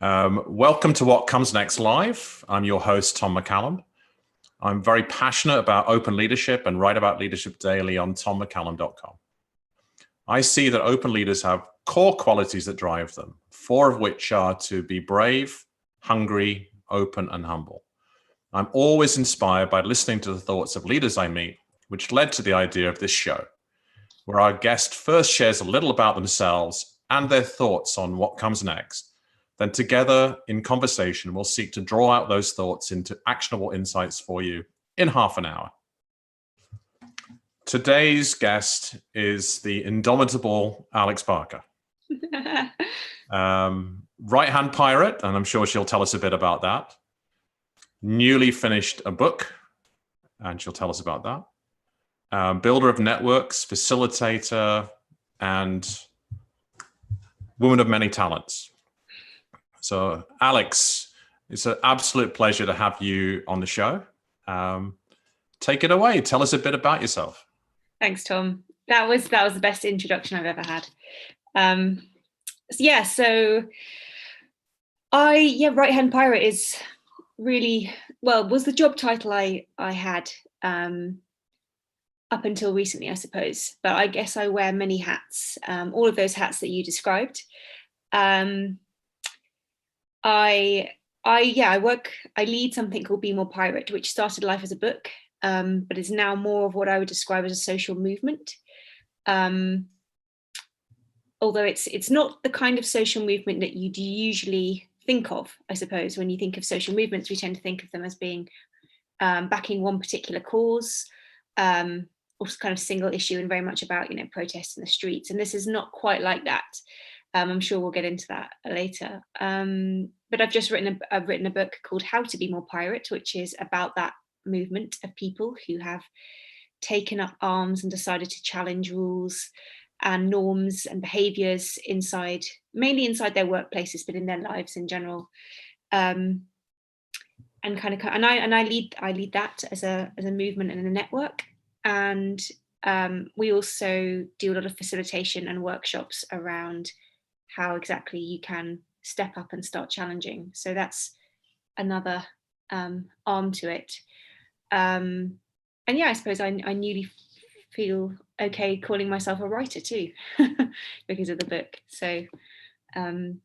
Welcome to What Comes Next Live. I'm your host, Tom McCallum. I'm very passionate about open leadership and write about leadership daily on tommccallum.com. I see that open leaders have core qualities that drive them, 4 of which are to be brave, hungry, open, and humble. I'm always inspired by listening to the thoughts of leaders I meet, which led to the idea of this show, where our guest first shares a little about themselves and their thoughts on what comes next. Then together in conversation, we'll seek to draw out those thoughts into actionable insights for you in half an hour. Today's guest is the indomitable Alex Parker. Right-hand pirate, and I'm sure she'll tell us a bit about that. Newly finished a book, and she'll tell us about that. Builder of networks, facilitator, and woman of many talents. So Alex, it's an absolute pleasure to have you on the show. Take it away. Tell us a bit about yourself. Thanks, Tom. That was the best introduction I've ever had. Right-hand pirate is really, was the job title I had up until recently, I suppose. But I guess I wear many hats, all of those hats that you described. I lead something called Be More Pirate, which started life as a book, but is now more of what I would describe as a social movement. Although it's not the kind of social movement that you'd usually think of, I suppose. When you think of social movements, we tend to think of them as being backing one particular cause, or kind of single issue, and very much about, protests in the streets. And this is not quite like that. I'm sure we'll get into that later. But I've written a book called How to Be More Pirate, which is about that movement of people who have taken up arms and decided to challenge rules and norms and behaviours mainly inside their workplaces, but in their lives in general. I lead that as a movement and a network. And we also do a lot of facilitation and workshops around how exactly you can step up and start challenging. So that's another arm to it. I suppose I newly feel okay calling myself a writer too, because of the book. So, and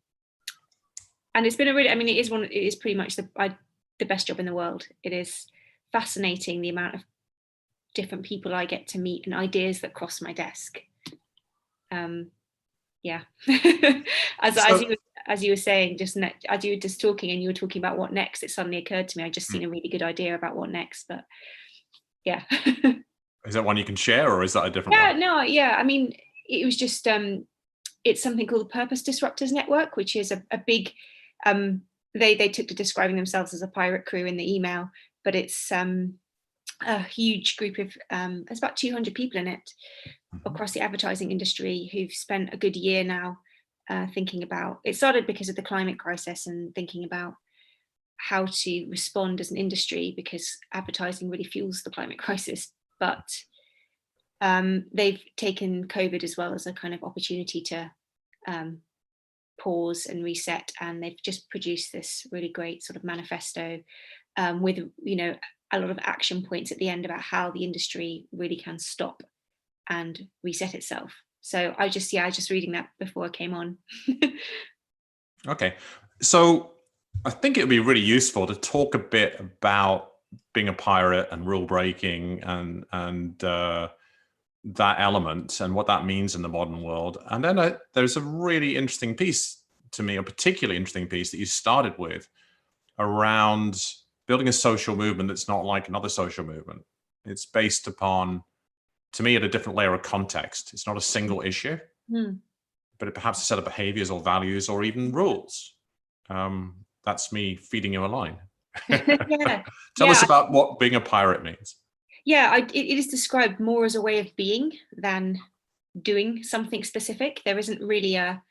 it's been it is pretty much the best job in the world. It is fascinating the amount of different people I get to meet and ideas that cross my desk. As you were saying, as you were just talking and you were talking about what next, it suddenly occurred to me, I just seen a really good idea about what next, but yeah. Is that one you can share, or is that a different one? It was just, it's something called the Purpose Disruptors Network, which is a big, they took to describing themselves as a pirate crew in the email, but it's a huge group of, there's about 200 people in it across the advertising industry who've spent a good year now thinking about, it started because of the climate crisis and thinking about how to respond as an industry, because advertising really fuels the climate crisis. But they've taken COVID as well as a kind of opportunity to pause and reset, and they've just produced this really great sort of manifesto with a lot of action points at the end about how the industry really can stop and reset itself. So I was just reading that before I came on. Okay, so I think it would be really useful to talk a bit about being a pirate and rule breaking and that element and what that means in the modern world. And then there's a really interesting piece to me, a particularly interesting piece that you started with around building a social movement that's not like another social movement. It's based upon, to me, at a different layer of context. It's not a single issue, but it perhaps a set of behaviors or values or even rules. That's me feeding you a line. Tell us about what being a pirate means. It is described more as a way of being than doing something specific. There isn't really a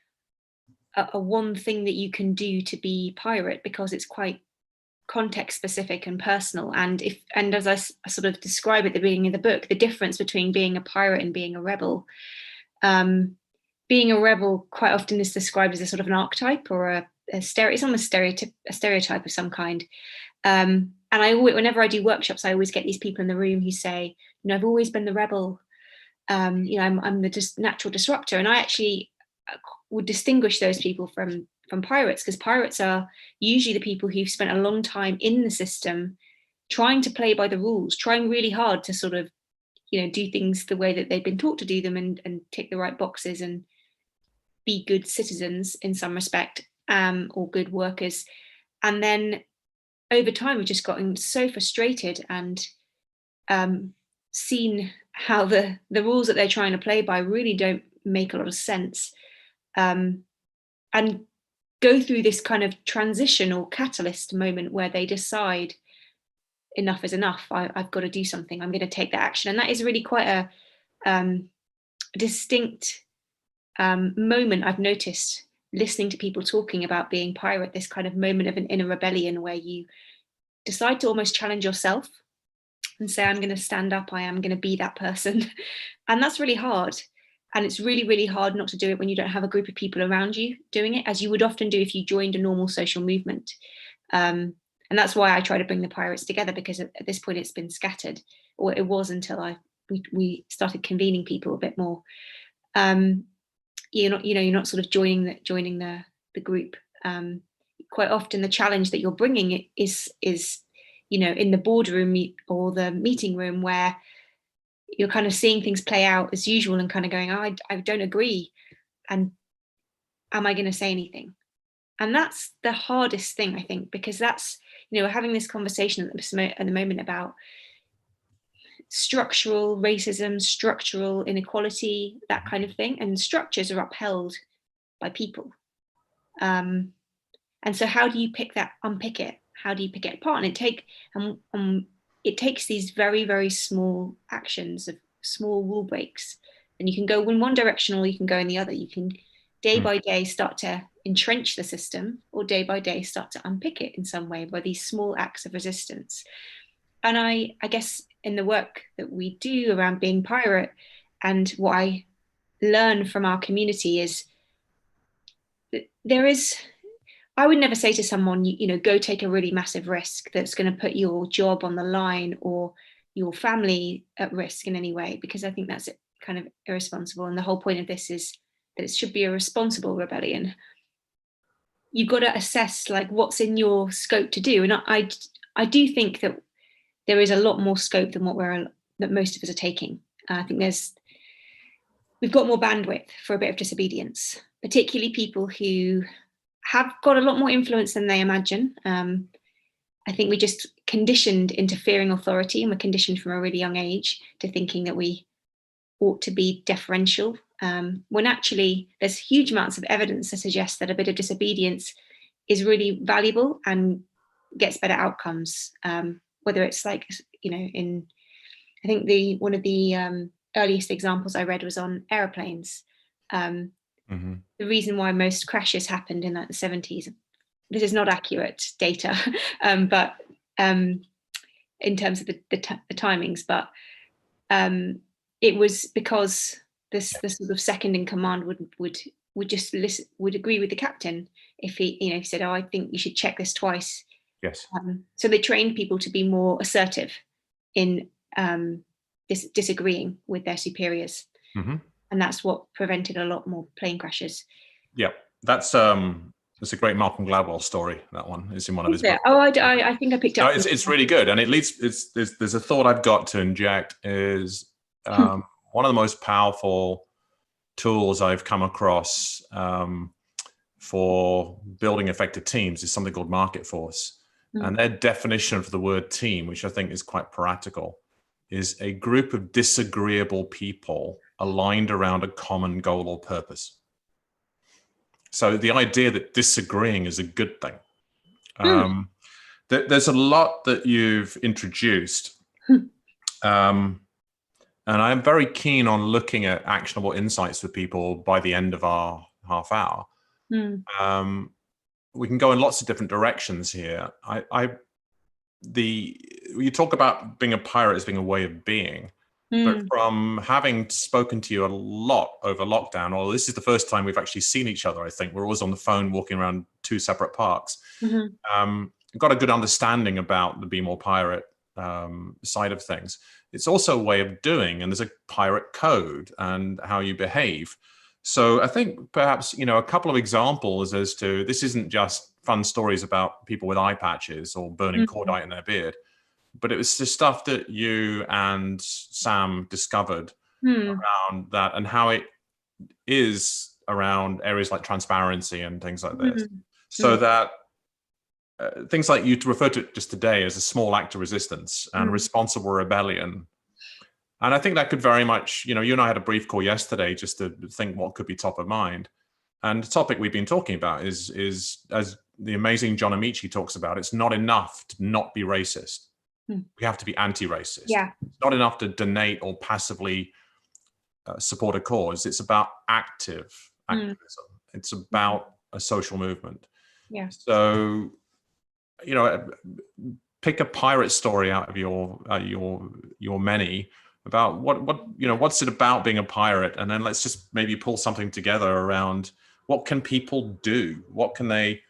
one thing that you can do to be pirate, because it's quite context specific and personal. And as I sort of describe at the beginning of the book, the difference between being a pirate and being a rebel. Being a rebel quite often is described as a sort of an archetype or it's almost a stereotype of some kind. And whenever I do workshops, I always get these people in the room who say, I've always been the rebel. I'm the natural disruptor. And I actually would distinguish those people from pirates, because pirates are usually the people who've spent a long time in the system, trying to play by the rules, trying really hard to sort of, do things the way that they've been taught to do them, and tick the right boxes and be good citizens in some respect, or good workers. And then over time, we've just gotten so frustrated and seen how the rules that they're trying to play by really don't make a lot of sense, and go through this kind of transition or catalyst moment where they decide enough is enough. I've got to do something. I'm going to take that action. And that is really quite a distinct moment I've noticed listening to people talking about being pirate, this kind of moment of an inner rebellion where you decide to almost challenge yourself and say, I'm going to stand up, I am going to be that person. And that's really hard. And it's really, really hard not to do it when you don't have a group of people around you doing it, as you would often do if you joined a normal social movement. And that's why I try to bring the pirates together, because at this point it's been scattered, or it was until we started convening people a bit more. You're not sort of joining the group. Quite often the challenge that you're bringing is in the boardroom or the meeting room, where you're kind of seeing things play out as usual and kind of going, I don't agree, and am I going to say anything? And that's the hardest thing, I think, because that's, we're having this conversation at the moment about structural racism, structural inequality, that kind of thing. And structures are upheld by people. And so how do you unpick it? How do you pick it apart? And it takes these very, very small actions of small rule breaks. And you can go in one direction or you can go in the other. You can day by day start to entrench the system, or day by day start to unpick it in some way by these small acts of resistance. And I guess in the work that we do around being pirate, and what I learn from our community is that I would never say to someone, go take a really massive risk that's going to put your job on the line or your family at risk in any way, because I think that's kind of irresponsible. And the whole point of this is that it should be a responsible rebellion. You've got to assess like what's in your scope to do. And I do think that there is a lot more scope than that most of us are taking. I think we've got more bandwidth for a bit of disobedience, particularly people who have got a lot more influence than they imagine. I think we're just conditioned into fearing authority, and we're conditioned from a really young age to thinking that we ought to be deferential, when actually there's huge amounts of evidence to suggest that a bit of disobedience is really valuable and gets better outcomes. Whether it's like, I think one of the earliest examples I read was on aeroplanes. The reason why most crashes happened in like the 70s, this is not accurate data, but in terms of the timings, but it was because the sort of second in command would just agree with the captain if he said, I think you should check this twice. Yes. So they trained people to be more assertive in disagreeing with their superiors, and that's what prevented a lot more plane crashes. Yeah, that's a great Malcolm Gladwell story. That one is in one of his books. Oh, I think I picked up. It's really good, and it leads. There's a thought I've got to inject is one of the most powerful tools I've come across for building effective teams is something called market force. And their definition of the word team, which I think is quite practical, is a group of disagreeable people aligned around a common goal or purpose. So the idea that disagreeing is a good thing. There's a lot that you've introduced. And I'm very keen on looking at actionable insights for people by the end of our half hour. We can go in lots of different directions here. You talk about being a pirate as being a way of being. But from having spoken to you a lot over lockdown, or this is the first time we've actually seen each other, I think we're always on the phone walking around 2 separate parks. Got a good understanding about the Be More Pirate side of things. It's also a way of doing, and there's a pirate code and how you behave. So I think perhaps, a couple of examples as to, this isn't just fun stories about people with eye patches or burning cordite in their beard, but it was the stuff that you and Sam discovered around that, and how it is around areas like transparency and things like this. So that things like you referred to it just today as a small act of resistance and responsible rebellion. And I think that could very much, you and I had a brief call yesterday just to think what could be top of mind. And the topic we've been talking about is as the amazing John Amici talks about, it's not enough to not be racist. We have to be anti-racist. Yeah. It's not enough to donate or passively support a cause. It's about activism. It's about a social movement. Yeah. So, pick a pirate story out of your many about what's it about being a pirate, and then let's just maybe pull something together around what can people do? What can they,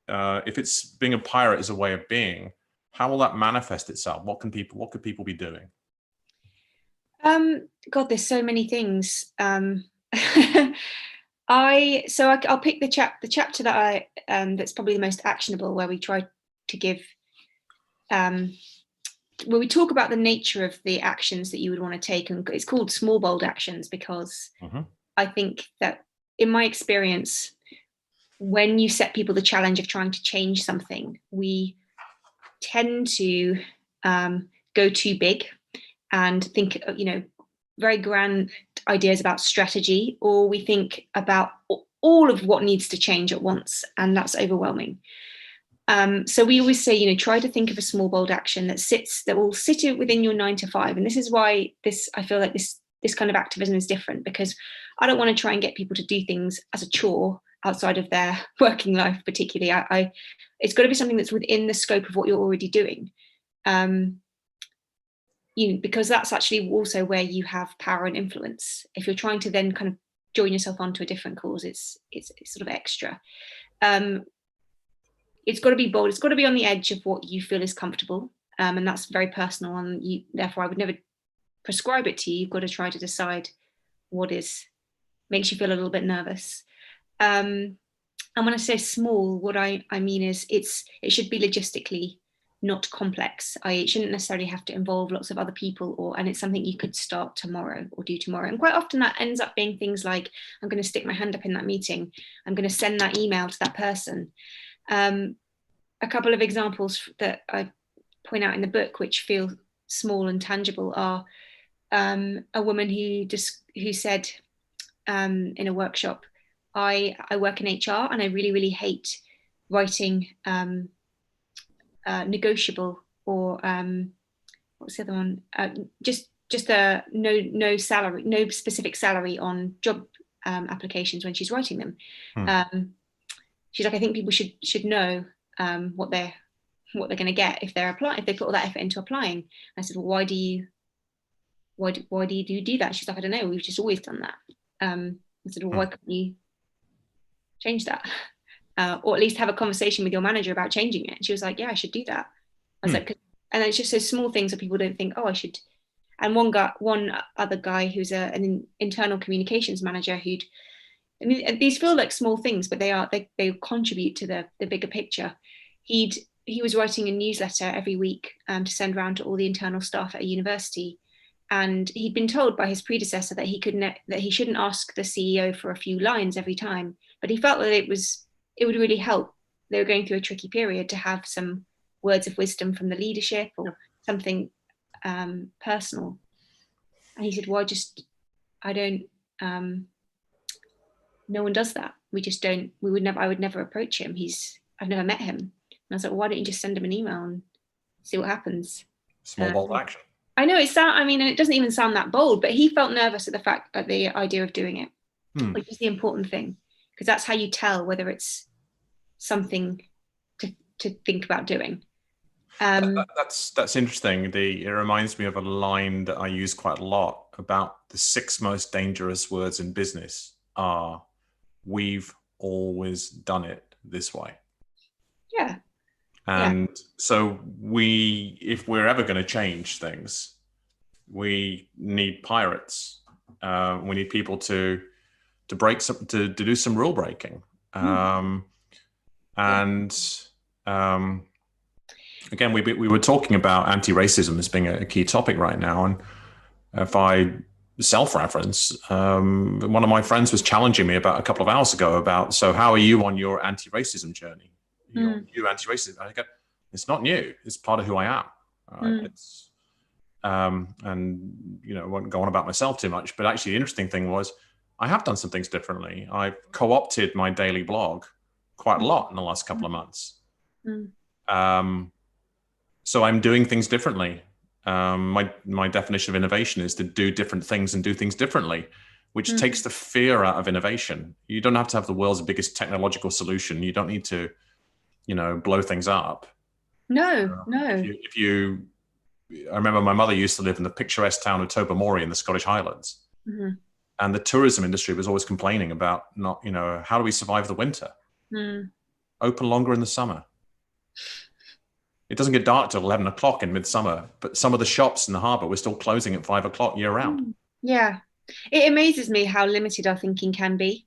if it's being a pirate is a way of being, how will that manifest itself? What could people be doing? God, there's so many things. I'll pick the chapter that that's probably the most actionable, where we try to give, where we talk about the nature of the actions that you would want to take, and it's called small bold actions because I think that in my experience, when you set people the challenge of trying to change something, we tend to go too big and think, very grand ideas about strategy, or we think about all of what needs to change at once, and that's overwhelming. So we always say, try to think of a small bold action that will sit within your 9 to 5. And this is why I feel like this kind of activism is different, because I don't want to try and get people to do things as a chore outside of their working life, particularly. It's got to be something that's within the scope of what you're already doing. Because that's actually also where you have power and influence. If you're trying to then kind of join yourself onto a different cause, it's sort of extra. It's got to be bold. It's got to be on the edge of what you feel is comfortable, and that's very personal. And therefore, I would never prescribe it to you. You've got to try to decide what makes you feel a little bit nervous. And when I say small, what I mean is it should be logistically not complex. It shouldn't necessarily have to involve lots of other people, and it's something you could start tomorrow or do tomorrow. And quite often that ends up being things like, I'm going to stick my hand up in that meeting. I'm going to send that email to that person. A couple of examples that I point out in the book, which feel small and tangible, are a woman who said in a workshop, I work in HR and I really, really hate writing negotiable or what's the other one? Just a no salary, no specific salary on job applications when she's writing them. She's like, I think people should know what they're going to get if they're applying, if they put all that effort into applying. And I said, well, why do you do that? She's like, I don't know, we've just always done that. I said, well, why couldn't you change that? Or at least have a conversation with your manager about changing it. And she was like, yeah, I should do that. I was like, and it's just those small things that people don't think, oh, I should. And one other guy who's an internal communications manager these feel like small things, but they contribute to the bigger picture. He was writing a newsletter every week to send around to all the internal staff at a university. And he'd been told by his predecessor that he shouldn't ask the CEO for a few lines every time, but he felt that it would really help. They were going through a tricky period to have some words of wisdom from the leadership or something personal. And he said, well, no one does that. We just don't, I would never approach him. I've never met him. And I was like, well, why don't you just send him an email and see what happens? Small bold action. I know and it doesn't even sound that bold, but he felt nervous at the idea of doing it, which is the important thing, because that's how you tell whether it's something to think about doing. That's interesting. It reminds me of a line that I use quite a lot about the 6 most dangerous words in business are "we've always done it this way." Yeah. And so if we're ever going to change things, we need pirates. We need people to break some, to do some rule breaking. Again, we were talking about anti-racism as being a key topic right now. And if I self-reference, one of my friends was challenging me about a couple of hours ago about, so how are you on your anti-racism journey? You anti-racism? I go, it's not new. It's part of who I am. It's and I won't go on about myself too much, but actually the interesting thing was I have done some things differently. I've co-opted my daily blog quite a lot in the last couple of months. So I'm doing things differently. My definition of innovation is to do different things and do things differently, which takes the fear out of innovation. You don't have to have the world's biggest technological solution. You don't need to, blow things up. No. I remember my mother used to live in the picturesque town of Tobermory in the Scottish Highlands. And the tourism industry was always complaining about how do we survive the winter? Open longer in the summer. It doesn't get dark till 11 o'clock in midsummer, but some of the shops in the harbour were still closing at 5 o'clock year round. Yeah. It amazes me how limited our thinking can be.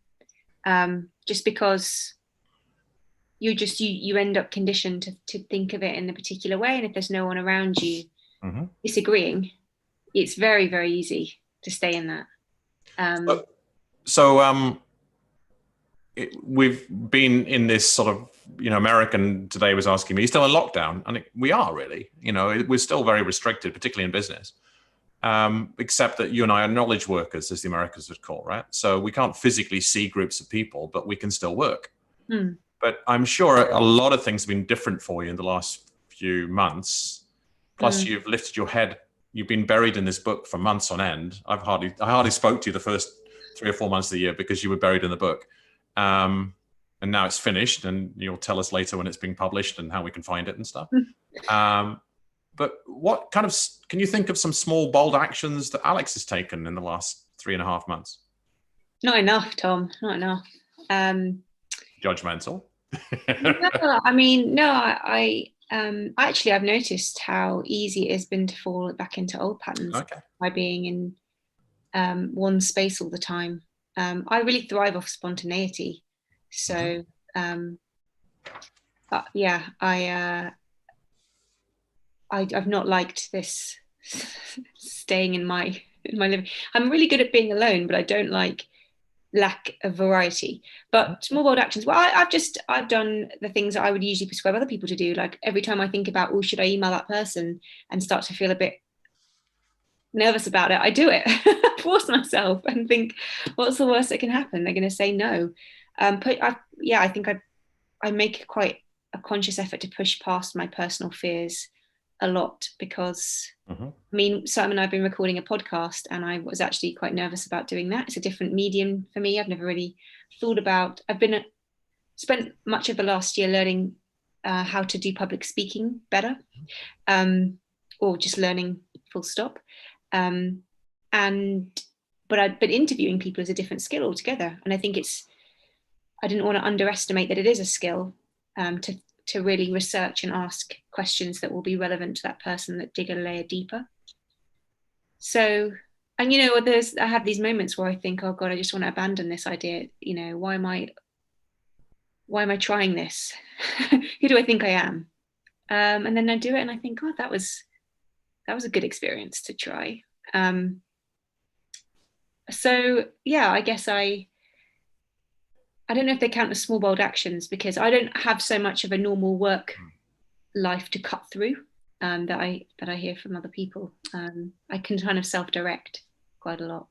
Just because you end up conditioned to think of it in a particular way. And if there's no one around you disagreeing, it's very, very easy to stay in that. We've been in this sort of, American today was asking me, still in lockdown? And we are really, we're still very restricted, particularly in business, except that you and I are knowledge workers, as the Americans would call, right? So we can't physically see groups of people, but we can still work. But I'm sure a lot of things have been different for you in the last few months. Plus you've lifted your head. You've been buried in this book for months on end. I hardly spoke to you the first 3 or 4 months of the year because you were buried in the book. And now it's finished, and you'll tell us later when it's being published and how we can find it and stuff. But what can you think of some small, bold actions that Alex has taken in the last 3.5 months? Not enough, Tom. Not enough. Judgmental. Actually, I've noticed how easy it has been to fall back into old patterns by being in one space all the time. I really thrive off spontaneity. So, I've not liked this staying in my living. I'm really good at being alone, but I don't like lack of variety. But small bold actions. Well, I've done the things that I would usually prescribe other people to do. Like every time I think about, oh, should I email that person, and start to feel a bit nervous about it, I do it. Force myself and think, what's the worst that can happen? They're going to say no. I think I make quite a conscious effort to push past my personal fears a lot, because Simon and I have been recording a podcast, and I was actually quite nervous about doing that. It's a different medium for me. I've never really thought about. Spent much of the last year learning how to do public speaking better, or just learning full stop. But interviewing people is a different skill altogether, and I think I didn't want to underestimate that it is a skill, to really research and ask questions that will be relevant to that person, that dig a layer deeper. So, and I have these moments where I think, oh God, I just want to abandon this idea. Why am I trying this? Who do I think I am? And then I do it, and I think, God, that was a good experience to try. So yeah, I guess I don't know if they count as small bold actions, because I don't have so much of a normal work life to cut through that I hear from other people. I can kind of self-direct quite a lot.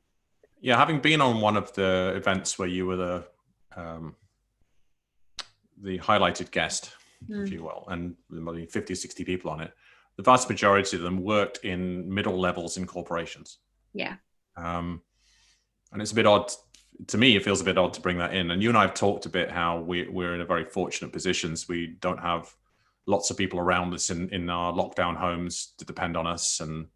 Yeah, having been on one of the events where you were the highlighted guest, if you will, and there were 50 or 60 people on it, the vast majority of them worked in middle levels in corporations. Yeah. And it's a bit odd. To me, it feels a bit odd to bring that in. And you and I have talked a bit how we're in a very fortunate positions. We don't have lots of people around us in our lockdown homes to depend on us, and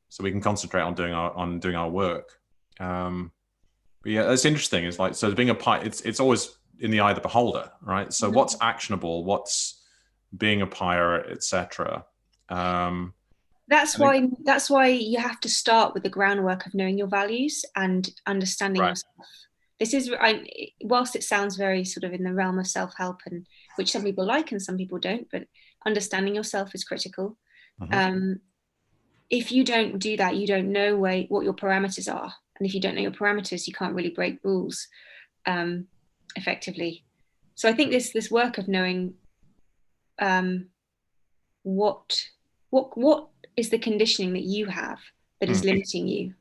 so we can concentrate on doing our work. But yeah, it's interesting. It's like, so being a it's always in the eye of the beholder, right? So what's actionable, what's being a pirate, etc. That's why you have to start with the groundwork of knowing your values and understanding yourself. This is, whilst it sounds very sort of in the realm of self-help, and which some people like and some people don't, but understanding yourself is critical. If you don't do that, you don't know what your parameters are. And if you don't know your parameters, you can't really break rules effectively. So I think this work of knowing what is the conditioning that you have that is limiting you.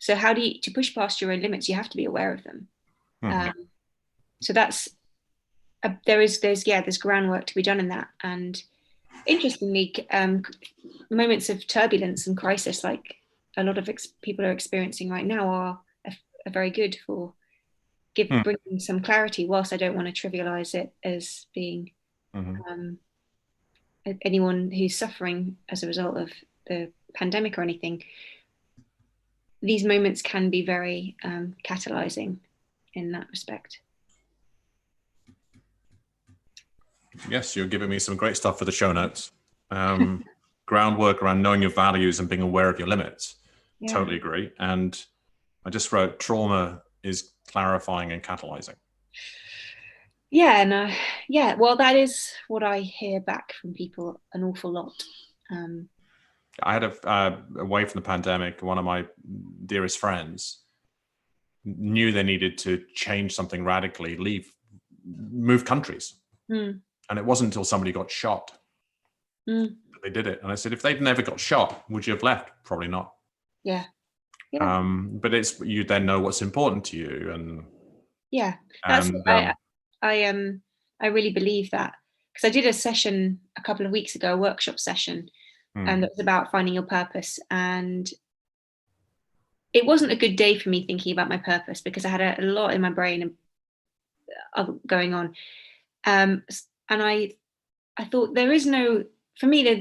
So how do you, to push past your own limits, you have to be aware of them. So that's there's groundwork to be done in that. And interestingly, moments of turbulence and crisis, like a lot of people are experiencing right now, are very good for bringing some clarity. Whilst I don't want to trivialize it as being anyone who's suffering as a result of the pandemic or anything, these moments can be very catalyzing in that respect. Yes, you're giving me some great stuff for the show notes. Groundwork around knowing your values and being aware of your limits. Yeah. Totally agree. And I just wrote, trauma is clarifying and catalyzing. Yeah, no, yeah. Well, that is what I hear back from people an awful lot. I had away from the pandemic, one of my dearest friends knew they needed to change something radically, move countries. And it wasn't until somebody got shot that they did it. And I said, if they'd never got shot, would you have left? Probably not. Yeah. But it's, you then know what's important to you. And yeah, that's I really believe that, because I did a session a couple of weeks ago, a workshop session, and it was about finding your purpose. And it wasn't a good day for me thinking about my purpose, because I had a lot in my brain going on. And I thought there is no formula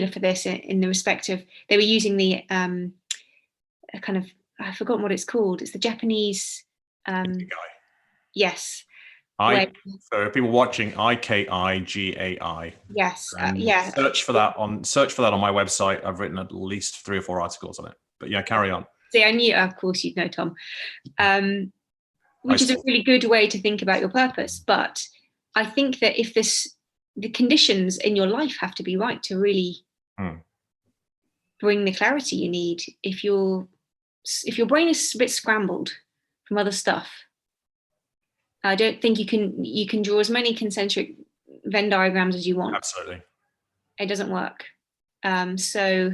for this, in the respect of, they were using the kind of, I've forgotten what it's called. It's the Japanese. Yes. So people watching, IKIGAI. Yes. Search for that on my website. I've written at least 3 or 4 articles on it. But yeah, carry on. See, I knew, of course, you'd know, Tom. Which is a really good way to think about your purpose. But I think that the conditions in your life have to be right to really bring the clarity you need. If your brain is a bit scrambled from other stuff, I don't think you can draw as many concentric Venn diagrams as you want. Absolutely. It doesn't work. So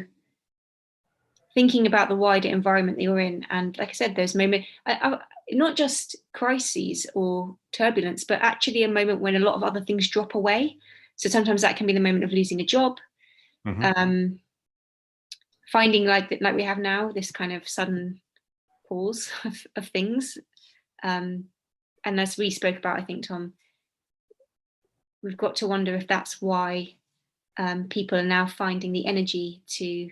thinking about the wider environment that you're in, and like I said, those moments, not just crises or turbulence, but actually a moment when a lot of other things drop away. So sometimes that can be the moment of losing a job, finding like we have now, this kind of sudden pause of things. And as we spoke about, I think, Tom, we've got to wonder if that's why people are now finding the energy to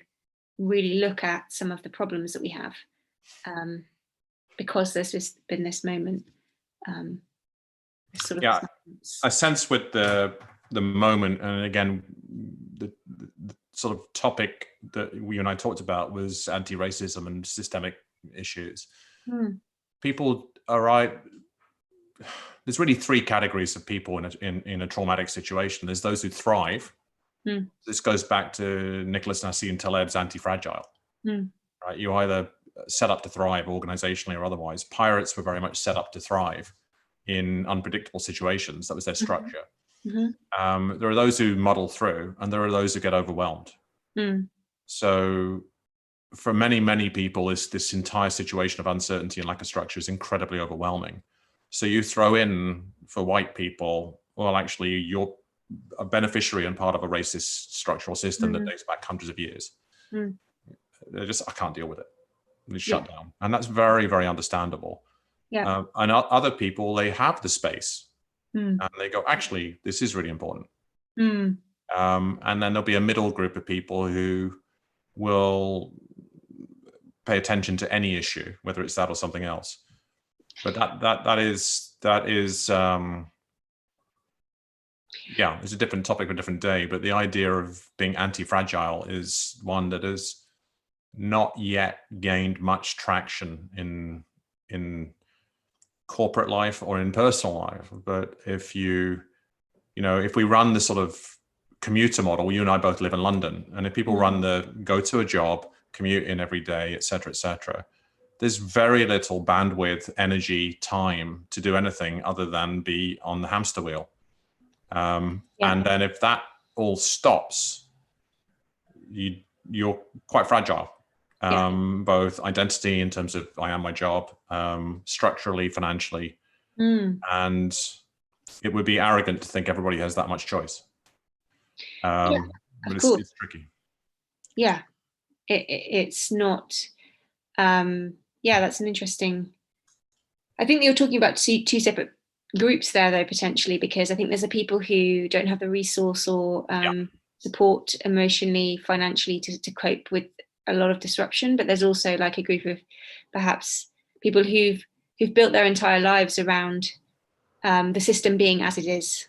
really look at some of the problems that we have, because there's been this moment. I sense with the moment, and again, the sort of topic that you and I talked about was anti-racism and systemic issues. People are right. There's really 3 categories of people in a traumatic situation. There's those who thrive. This goes back to Nicholas Nassim Taleb's Antifragile. Right? You either set up to thrive organizationally or otherwise. Pirates were very much set up to thrive in unpredictable situations. That was their structure. There are those who muddle through, and there are those who get overwhelmed. So for many, many people, this entire situation of uncertainty and lack of structure is incredibly overwhelming. So you throw in, for white people, well, actually, you're a beneficiary and part of a racist structural system that dates back hundreds of years. They're just, I can't deal with it. They shut down. And that's very, very understandable. And other people, they have the space Mm. and they go, actually, this is really important. Mm. And then there'll be a middle group of people who will pay attention to any issue, whether it's that or something else. But that is yeah, it's a different topic for a different day. But the idea of being anti-fragile is one that has not yet gained much traction in corporate life or in personal life. But if if we run the sort of commuter model, you and I both live in London, and if people run the go to a job, commute in every day, et cetera, there's very little bandwidth, energy, time to do anything other than be on the hamster wheel. And then if that all stops, you're quite fragile. Both identity in terms of I am my job, structurally, financially, and it would be arrogant to think everybody has that much choice. But it's tricky. Yeah, it's not. That's an interesting. I think you're talking about two separate groups there, though, potentially, because I think there's the people who don't have the resource or support emotionally, financially to cope with a lot of disruption. But there's also like a group of perhaps people who've built their entire lives around the system being as it is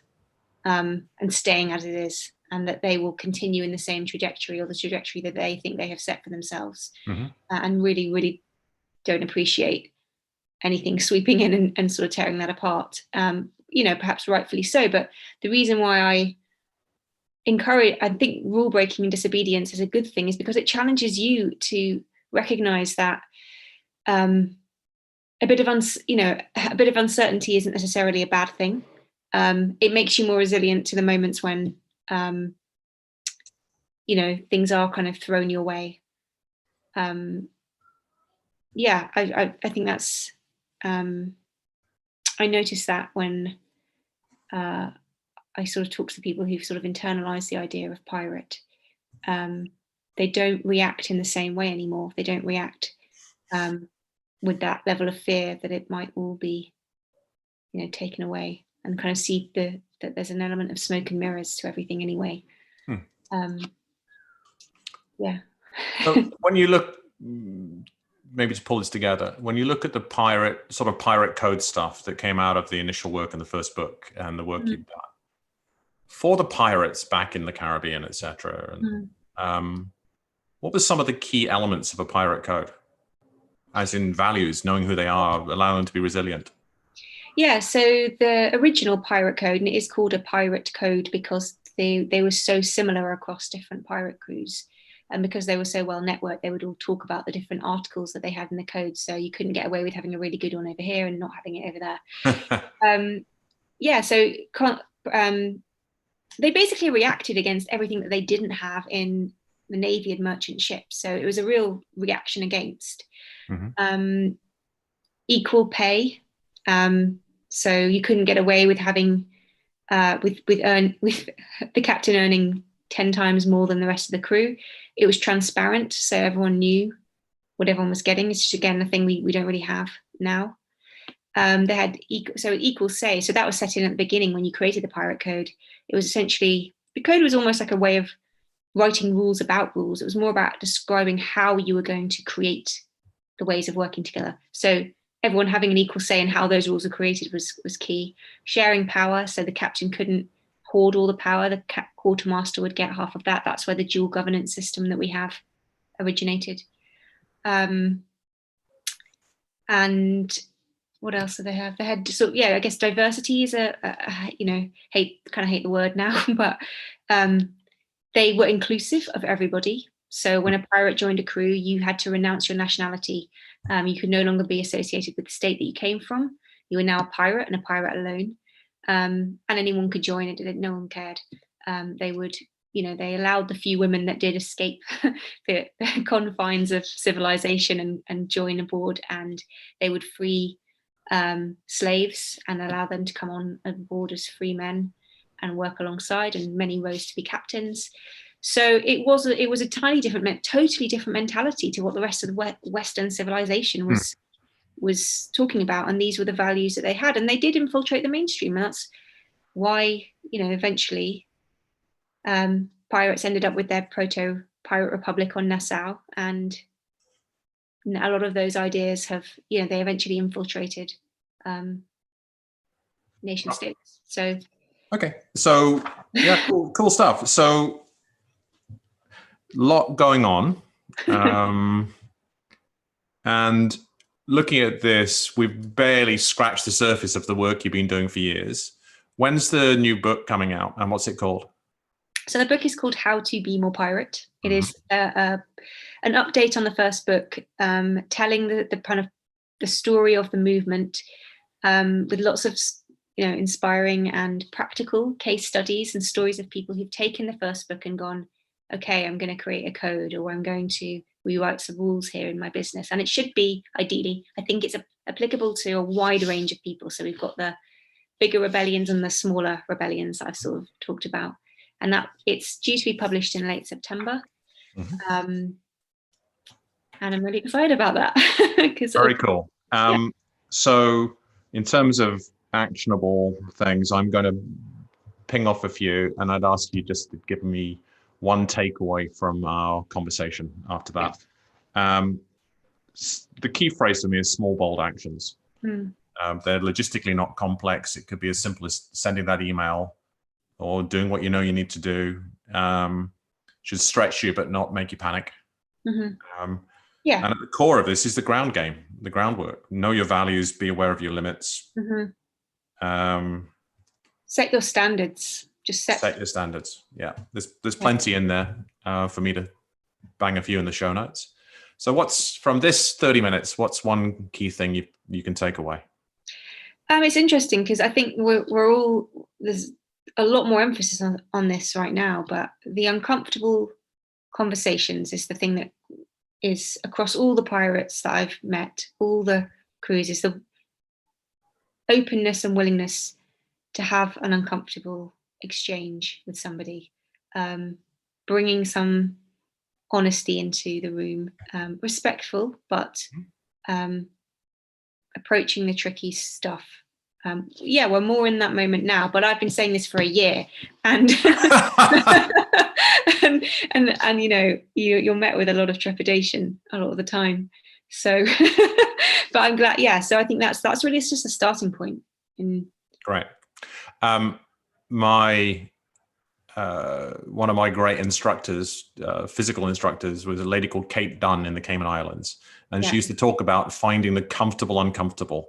and staying as it is, and that they will continue in the same trajectory or the trajectory that they think they have set for themselves, and really, really don't appreciate anything sweeping in and sort of tearing that apart. Perhaps rightfully so. But the reason why I think rule breaking and disobedience is a good thing is because it challenges you to recognize that a bit of uncertainty isn't necessarily a bad thing. It makes you more resilient to the moments when things are kind of thrown your way. I think that's I noticed that when I sort of talk to people who've sort of internalized the idea of pirate. They don't react in the same way anymore. They don't react with that level of fear that it might all be taken away, and kind of see that there's an element of smoke and mirrors to everything anyway. So when you look, maybe to pull this together, when you look at the pirate code stuff that came out of the initial work in the first book and the work you've done for the pirates back in the Caribbean, etc., and what were some of the key elements of a pirate code, as in values, knowing who they are, allowing them to be resilient? Yeah, so the original pirate code, and it is called a pirate code because they were so similar across different pirate crews. And because they were so well networked, they would all talk about the different articles that they had in the code. So you couldn't get away with having a really good one over here and not having it over there. So they basically reacted against everything that they didn't have in the Navy and merchant ships. So it was a real reaction against. Equal pay. So you couldn't get away with having with the captain earning 10 times more than the rest of the crew. It was transparent, so everyone knew what everyone was getting. It's just, again, the thing we don't really have now. They had equal say. So that was set in at the beginning when you created the pirate code. It was essentially, the code was almost like a way of writing rules about rules. It was more about describing how you were going to create the ways of working together. So everyone having an equal say in how those rules were created was key. Sharing power, so the captain couldn't hoard all the power. The quartermaster would get half of that. That's where the dual governance system that we have originated. And what else do they have? They had I guess diversity is hate the word now, but they were inclusive of everybody. So when a pirate joined a crew, you had to renounce your nationality. You could no longer be associated with the state that you came from. You were now a pirate and a pirate alone. And anyone could join it. No one cared. They would, they allowed the few women that did escape the confines of civilization and join aboard, and they would free slaves and allow them to come on board as free men and work alongside, and many rose to be captains. So it was a totally different mentality to what the rest of the Western civilization was talking about, and these were the values that they had, and they did infiltrate the mainstream. And why, eventually pirates ended up with their proto-pirate republic on Nassau, and a lot of those ideas have, they eventually infiltrated nation states. So okay, so yeah, cool stuff. So lot going on, and looking at this, we've barely scratched the surface of the work you've been doing for years. When's the new book coming out, and what's it called? So the book is called How to Be More Pirate. It is an update on the first book, telling the kind of the story of the movement, with lots of inspiring and practical case studies and stories of people who've taken the first book and gone, okay, I'm going to create a code, or I'm going to rewrite some rules here in my business. And it should be, ideally, I think it's applicable to a wide range of people. So we've got the bigger rebellions and the smaller rebellions that I've sort of talked about. And that it's due to be published in late September. And I'm really excited about that. Very cool. So in terms of actionable things, I'm going to ping off a few, and I'd ask you just to give me one takeaway from our conversation after that. The key phrase for me is small, bold actions. They're logistically not complex. It could be as simple as sending that email or doing what you know you need to do. Should stretch you, but not make you panic. And at the core of this is the ground game, the groundwork. Know your values, be aware of your limits. Set your standards. Just set your standards. Yeah, there's plenty in there for me to bang a few in the show notes. So what's, from this 30 minutes, what's one key thing you can take away? It's interesting because I think we're all, there's a lot more emphasis on this right now, but the uncomfortable conversations is the thing that is across all the pirates that I've met, all the crews, is the openness and willingness to have an uncomfortable exchange with somebody, bringing some honesty into the room, respectful, but approaching the tricky stuff. We're more in that moment now, but I've been saying this for a year, and and you're met with a lot of trepidation a lot of the time. So, but I'm glad. Yeah. So I think that's really, it's just a starting point. Great. One of my great instructors, physical instructors, was a lady called Kate Dunn in the Cayman Islands. And she used to talk about finding the comfortable uncomfortable.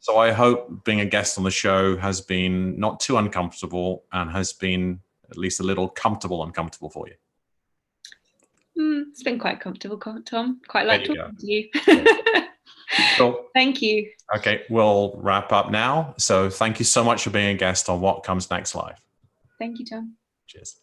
So I hope being a guest on the show has been not too uncomfortable and has been at least a little comfortable uncomfortable for you. It's been quite comfortable, Tom. Quite like talking to you. Cool. Thank you. Okay, we'll wrap up now. So thank you so much for being a guest on What Comes Next Live. Thank you, Tom. Cheers.